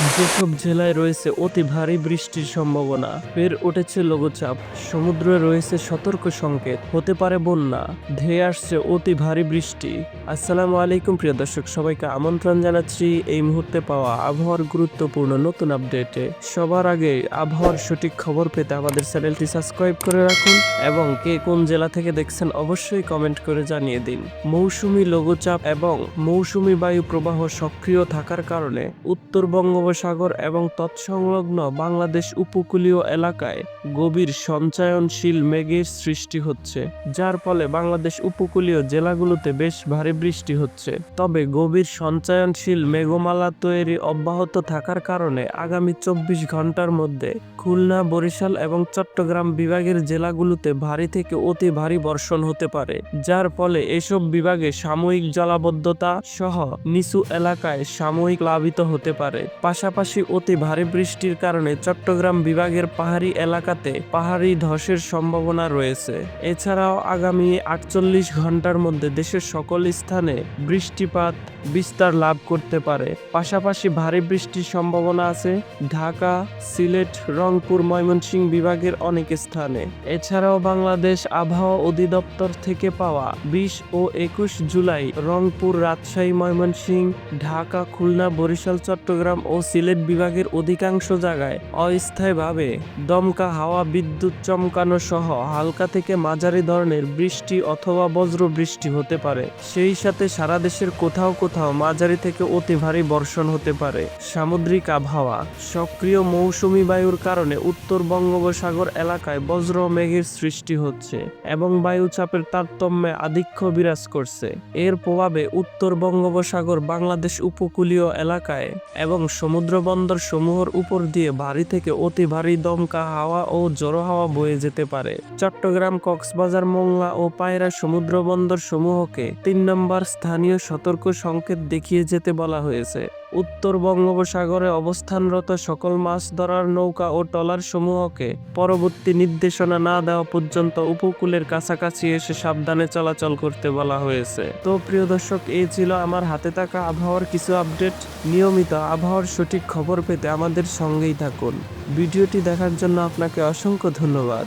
যেসব জেলায় রয়েছে অতি ভারী বৃষ্টির সম্ভাবনা, ফের উঠেছে লঘুচাপ, সমুদ্রে রয়েছে সতর্ক সংকেত, হতে পারে বন্যা, ধেয়ে আসছে অতি ভারী বৃষ্টি। আসসালামু আলাইকুম প্রিয় দর্শক, সবাইকে আমন্ত্রণ জানাচ্ছি এই মুহূর্তে পাওয়া আবহাওয়ার গুরুত্বপূর্ণ নতুন আপডেটে। সবার আগে আবহাওয়ার সঠিক খবর পেতে আমাদের চ্যানেলটি সাবস্ক্রাইব করে রাখুন এবং কে কোন জেলা থেকে দেখছেন অবশ্যই কমেন্ট করে জানিয়ে দিন। মৌসুমী লঘুচাপ এবং মৌসুমী বায়ু প্রবাহ সক্রিয় থাকার কারণে উত্তর বঙ্গোপসাগর এবং তৎসংলগ্ন বাংলাদেশ উপকূলীয় এলাকায় গভীর সঞ্চায়নশীল মেঘের সৃষ্টি হচ্ছে, যার ফলে বাংলাদেশ উপকূলীয় জেলাগুলোতে বেশ ভারী বৃষ্টি হচ্ছে। তবে গভীর সঞ্চায়নশীল মেঘমালা তৈরি অব্যাহত থাকার কারণে আগামী 24 ঘন্টার মধ্যে খুলনা, বরিশাল এবং চট্টগ্রাম বিভাগের জেলাগুলোতে ভারী থেকে অতি ভারী বর্ষণ হতে পারে, যার ফলে এসব বিভাগে সাময়িক জলাবদ্ধতা সহ নিচু এলাকায় সাময়িক প্লাবিত হতে পারে। পাশাপাশি অতি ভারী বৃষ্টির কারণে চট্টগ্রাম বিভাগের পাহাড়ি এলাকাতে পাহাড়ি ধসের সম্ভাবনা রয়েছে। এছাড়াও আগামী 48 ঘন্টার মধ্যে দেশের সকল স্থানে বৃষ্টিপাত বিস্তার লাভ করতে পারে। পাশাপাশি ভারী বৃষ্টির সম্ভাবনা আছে ঢাকা, সিলেট, রংপুর, ময়মনসিংহ বিভাগের অনেক স্থানে। এছাড়াও বাংলাদেশ আবহাওয়া অধিদপ্তর থেকে পাওয়া 20 ও 21 জুলাই রংপুর, রাজশাহী, ময়মনসিংহ, ঢাকা, খুলনা, বরিশাল, চট্টগ্রাম ও সিলেট বিভাগের অধিকাংশ জায়গায় অস্থায়ীভাবে দমকা হাওয়া, বিদ্যুৎ চমকানো সহ হালকা থেকে মাঝারি ধরনের বৃষ্টি অথবা বজ্র বৃষ্টি হতে পারে। সেই সাথে সারা দেশের কোথাও কোথাও মাঝারি থেকে অতি ভারী বর্ষণ হতে পারে। সামুদ্রিক আবহাওয়া, সক্রিয় মৌসুমী বায়ুর কারণে উত্তর বঙ্গোপসাগর এলাকায় বজ্র মেঘের সৃষ্টি হচ্ছে এবং বায়ুচাপের তারতম্যে আধিক্য বিরাজ করছে। এর প্রভাবে উত্তর বঙ্গোপসাগর, বাংলাদেশ উপকূলীয় এলাকায় এবং সমুদ্র বন্দর সমূহের উপর দিয়ে ভারী থেকে অতি ভারী দমকা হাওয়া ও ঝোড়ো হাওয়া বয়ে যেতে পারে। চট্টগ্রাম, কক্সবাজার, মোংলা ও পায়রা সমুদ্র বন্দর সমূহকে 3 নম্বর স্থানীয় সতর্ক সংকেত দেখিয়ে যেতে বলা হয়েছে। উত্তর বঙ্গোপসাগরে অবস্থানরত সকল মাছ ধরার নৌকা ও ট্রলার সমূহকে পরবর্তী নির্দেশনা না দেওয়া পর্যন্ত উপকূলের কাছাকাছি এসে সাবধানে চলাচল করতে বলা হয়েছে। তো প্রিয় দর্শক, এই ছিল আমার হাতে থাকা আবহাওয়ার কিছু আপডেট। নিয়মিত আবহাওয়ার সঠিক খবর পেতে আমাদের সঙ্গেই থাকুন। ভিডিওটি দেখার জন্য আপনাকে অসংখ্য ধন্যবাদ।